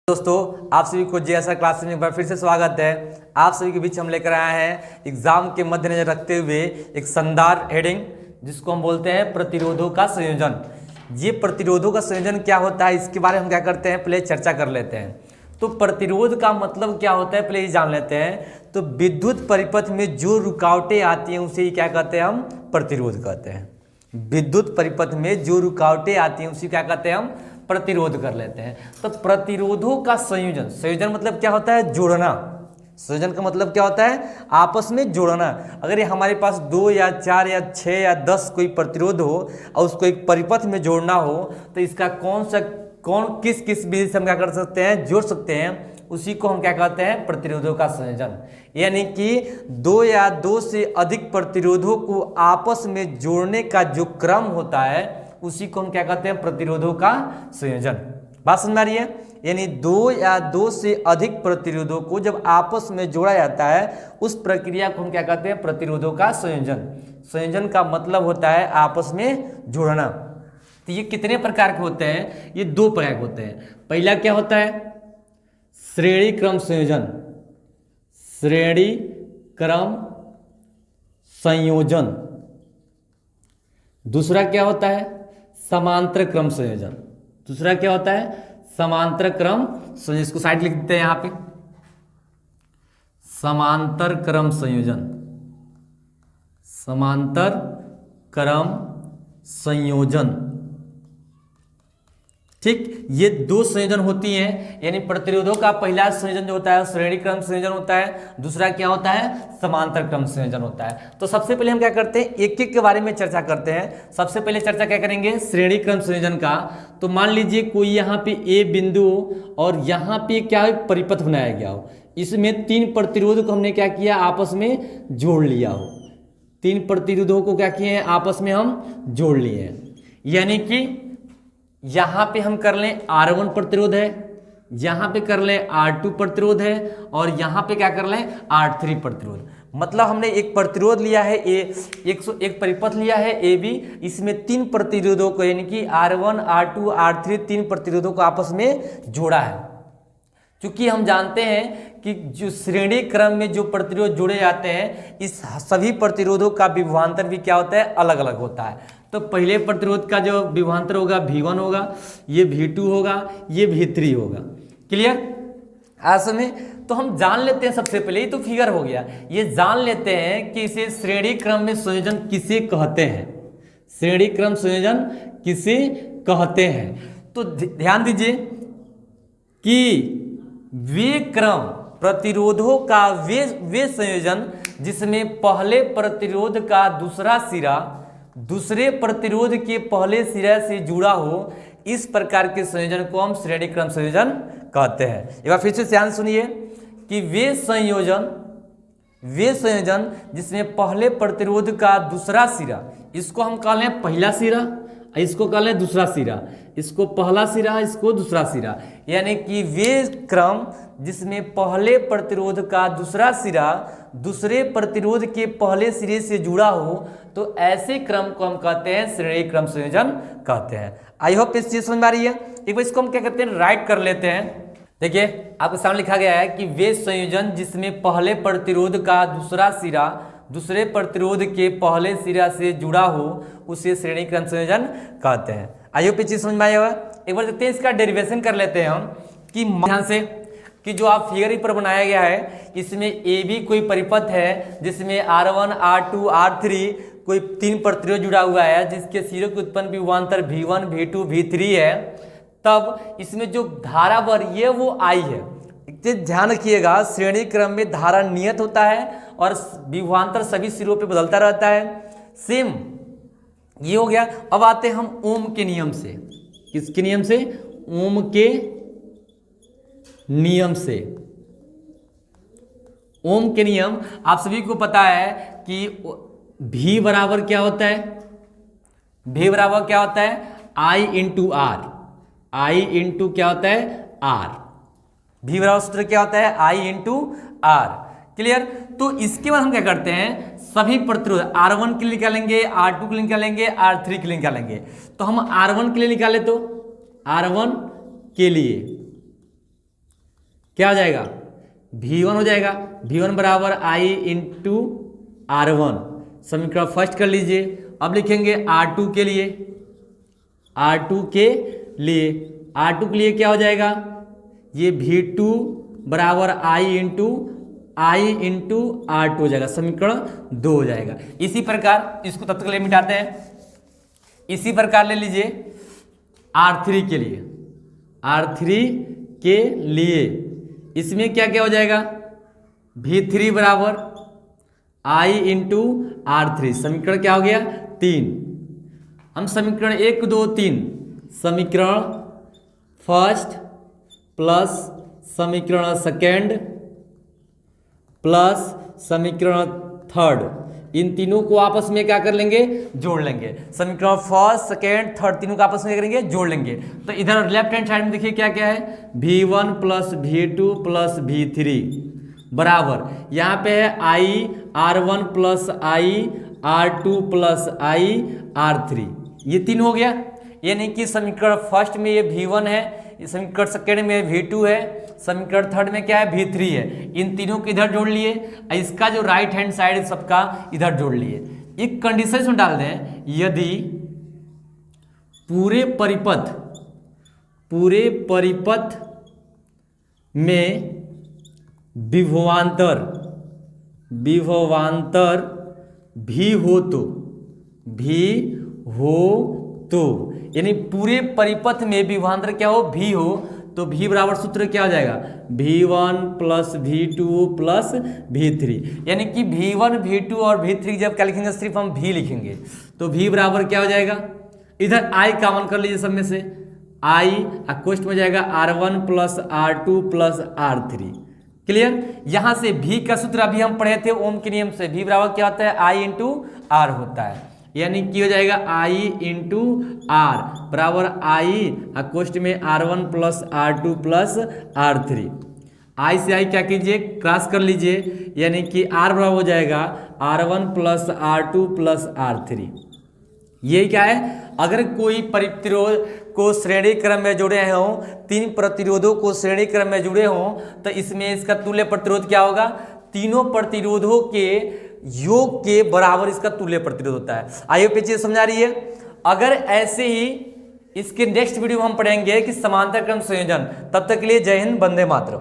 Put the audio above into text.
दोस्तों, आप सभी को जेएसआर क्लास में एक बार फिर से स्वागत है। आप सभी के बीच हम लेकर आए हैं एग्जाम के मद्देनजर रखते हुए एक शानदार हेडिंग जिसको हम बोलते हैं प्रतिरोधों का संयोजन। ये प्रतिरोधों का संयोजन क्या होता है, इसके बारे में हम क्या करते हैं, पहले चर्चा कर लेते हैं। तो प्रतिरोध का मतलब क्या होता है, पहले ये जान लेते हैं। तो विद्युत परिपथ में जो रुकावटें आती हैं उसे क्या कहते हैं, हम प्रतिरोध कहते हैं। विद्युत परिपथ में जो रुकावटें आती हैं उसे क्या कहते हैं, हम प्रतिरोध कर लेते हैं। तो प्रतिरोधों का संयोजन, संयोजन मतलब क्या होता है, जोड़ना। संयोजन का मतलब क्या होता है, आपस में जोड़ना। अगर ये हमारे पास 2 या 4 या 6 या 10 कोई प्रतिरोध हो और उसको एक परिपथ में जोड़ना हो तो इसका कौन किस किस विधि से हम क्या कर सकते हैं, जोड़ सकते हैं, उसी को हम क्या कहते हैं, प्रतिरोधों का संयोजन। यानी कि 2 या 2 से अधिक प्रतिरोधों को आपस में जोड़ने का जो क्रम होता है उसी को हम क्या कहते हैं, प्रतिरोधों का संयोजन। बात समझ में आ रही है? यानी 2 या 2 से अधिक प्रतिरोधों को जब आपस में जोड़ा जाता है उस प्रक्रिया को हम क्या कहते हैं, प्रतिरोधों का संयोजन। संयोजन का मतलब होता है आपस में जोड़ना। तो ये कितने प्रकार के होते हैं, ये 2 प्रकार के होते हैं। पहला क्या होता है, श्रेणी क्रम संयोजन, श्रेणी क्रम संयोजन। दूसरा क्या होता है, समांतर क्रम संयोजन। दूसरा क्या होता है, समांतर क्रम संयोजन। इसको साइड लिख देते हैं यहां पे, समांतर क्रम संयोजन, समांतर क्रम संयोजन। ठीक, ये 2 संयोजन होती हैं। यानी प्रतिरोधों का पहला संयोजन जो होता है श्रेणी क्रम संयोजन होता है, दूसरा क्या होता है, समांतर क्रम संयोजन होता है। तो सबसे पहले हम क्या करते हैं, एक एक के बारे में चर्चा करते हैं। सबसे पहले चर्चा क्या करेंगे, श्रेणी क्रम संयोजन का। तो मान लीजिए कोई यहाँ पे ए बिंदु और यहाँ पे क्या परिपथ बनाया गया हो, इसमें 3 प्रतिरोध को हमने क्या किया, आपस में जोड़ लिया हो। 3 प्रतिरोधों को क्या किए हैं, आपस में हम जोड़ लिए हैं। यानी कि यहां पे हम कर लें R1 प्रतिरोध है, यहां पे कर लें R2 प्रतिरोध है और यहां पे क्या कर लें, R3 प्रतिरोध। मतलब हमने एक प्रतिरोध लिया है एक परिपथ लिया है AB, इसमें 3 प्रतिरोधों को यानी कि R1 R2 R3 3 प्रतिरोधों को आपस में जोड़ा है। क्योंकि हम जानते हैं कि जो श्रेणी क्रम में जो प्रतिरोध जुड़े जाते हैं इस सभी प्रतिरोधों का विभवांतर भी क्या होता है, अलग अलग होता है। तो पहले प्रतिरोध का जो विभवांतर होगा V1 होगा, ये V2 होगा, ये V3 होगा। क्लियर? आज में तो हम जान लेते हैं सबसे पहले, ये तो फिगर हो गया, ये जान लेते हैं कि इसे श्रेणी क्रम में संयोजन किसे कहते हैं। श्रेणी क्रम संयोजन किसे कहते हैं? तो ध्यान दीजिए कि वे क्रम प्रतिरोधों का वे संयोजन जिसमें पहले प्रतिरोध का दूसरा सिरा दूसरे प्रतिरोध के पहले सिरे से जुड़ा हो, इस प्रकार के संयोजन को हम श्रेणी क्रम संयोजन कहते हैं। एक बार फिर से ध्यान सुनिए कि वे संयोजन जिसमें पहले प्रतिरोध का दूसरा सिरा, इसको हम कह लें पहला सिरा, इसको कह लें दूसरा सिरा, इसको पहला सिरा, इसको दूसरा सिरा। यानी कि वे क्रम जिसमें पहले प्रतिरोध का दूसरा सिरा दूसरे प्रतिरोध के पहले सिरे से जुड़ा हो, तो ऐसे क्रम को हम कहते हैं श्रेणी क्रम संयोजन कहते हैं। आई होप इस चीज समझ में आ रही है। एक बार इसको हम क्या करते हैं, राइट कर लेते हैं। देखिए आपके सामने लिखा गया है कि वे संयोजन जिसमें पहले प्रतिरोध का दूसरा सिरा दूसरे प्रतिरोध के पहले सिरा से जुड़ा हो उसे श्रेणी क्रम संयोजन कहते हैं। आई होप ये चीज समझ में आया होगा। एक बार देखते हैं, इसका डेरिवेशन कर लेते हैं हम कि ध्यान से कि जो आप फिगर पर बनाया गया है इसमें AB कोई परिपथ है जिसमें R1 R2 R3 कोई 3 प्रतिरोध जुड़ा हुआ है जिसके सिरों के उत्पन्न विभवांतर V1 V2 V3 है। तब इसमें जो धारा बढ़ रही है वो I है। ध्यान रखिएगा, श्रेणी क्रम में धारा नियत होता है और विभवांतर सभी सिरों पे बदलता रहता है। सेम ये हो गया। अब आते हैं हम ओम के नियम से। किसके नियम से? ओम के नियम से। ओम के नियम आप सभी को पता है कि V बराबर क्या होता है, V बराबर क्या होता है, I into R। I into क्या होता है, R। V बराबर सूत्र क्या होता है, I इंटू R। क्लियर? तो इसके बाद हम क्या करते हैं, सभी प्रतिरोध R1 के लिए निकालेंगे, R2 के लिए निकालेंगे, R3 के लिए निकालेंगे। तो हम R1 के लिए निकाले तो R1 के लिए क्या हो जाएगा, V1 हो जाएगा। V1 बराबर I इंटू R1, समीकरण फर्स्ट कर लीजिए। अब लिखेंगे R2 के लिए, R2 के लिए, R2 के लिए क्या हो जाएगा, ये V2 बराबर I इंटू R2 हो जाएगा, समीकरण 2 हो जाएगा। इसी प्रकार इसको तब तक ले मिटाते हैं। इसी प्रकार ले लीजिए R3 के लिए, R3 के लिए इसमें क्या क्या हो जाएगा, V3 बराबर I इंटू R3, समीकरण क्या हो गया 3। हम समीकरण 1 2 3, समीकरण फर्स्ट प्लस समीकरण सेकेंड प्लस समीकरण थर्ड, इन तीनों को आपस में क्या कर लेंगे, जोड़ लेंगे। समीकरण फर्स्ट सेकेंड थर्ड तीनों को आपस में क्या करेंगे, जोड़ लेंगे। तो इधर लेफ्ट हैंड साइड में देखिए क्या क्या है, V1 plus V2 plus V3 बराबर, यहाँ पे है I R1 plus I R2 plus I R3, ये तीन हो गया। यानी कि समीकरण फर्स्ट में ये V1 है, समीकरण सेकेंड में V2 है, समीकरण थर्ड में क्या है V3 है। इन तीनों को इधर जोड़ लिए, इसका जो राइट हैंड साइड सबका इधर जोड़ लिए। एक कंडीशन इसमें डाल दें, यदि पूरे परिपथ में विभवांतर भी हो तो यानी पूरे परिपथ में विभवांतर क्या हो, भी हो, तो V बराबर सूत्र क्या हो जाएगा, V1 plus V2 plus V3। यानी कि V1 V2 और V3 जब क्या लिखेंगे, सिर्फ हम V लिखेंगे, तो V बराबर क्या हो जाएगा, इधर I कॉमन कर लीजिए सब में से, I क्वेश्चन में जाएगा R1 plus R2 plus R3। Clear. यहां से V का सूत्र अभी हम पढ़े थे ओम के नियम से, V बराबर क्या होता है, I इंटू R होता है। यानी कि हो जाएगा I इंटू R बराबर I क्वेश्चन में R1 plus R2 plus R3। I से I क्या कीजिए, क्रॉस कर लीजिए, यानी कि R बराबर हो जाएगा R1 plus R2 plus R3। ये क्या है, अगर कोई प्रतिरोध को श्रेणी क्रम में जुड़े हों, तीन प्रतिरोधों को श्रेणी क्रम में जुड़े हों, तो इसमें इसका तुल्य प्रतिरोध क्या होगा, तीनों प्रतिरोधों के योग के बराबर इसका तुल्य प्रतिरोध होता है। आइए पे चीज समझा रही है। अगर ऐसे ही इसके नेक्स्ट वीडियो में हम पढ़ेंगे कि समांतर क्रम संयोजन। तब तक के लिए जय हिंद, वंदे मातरम।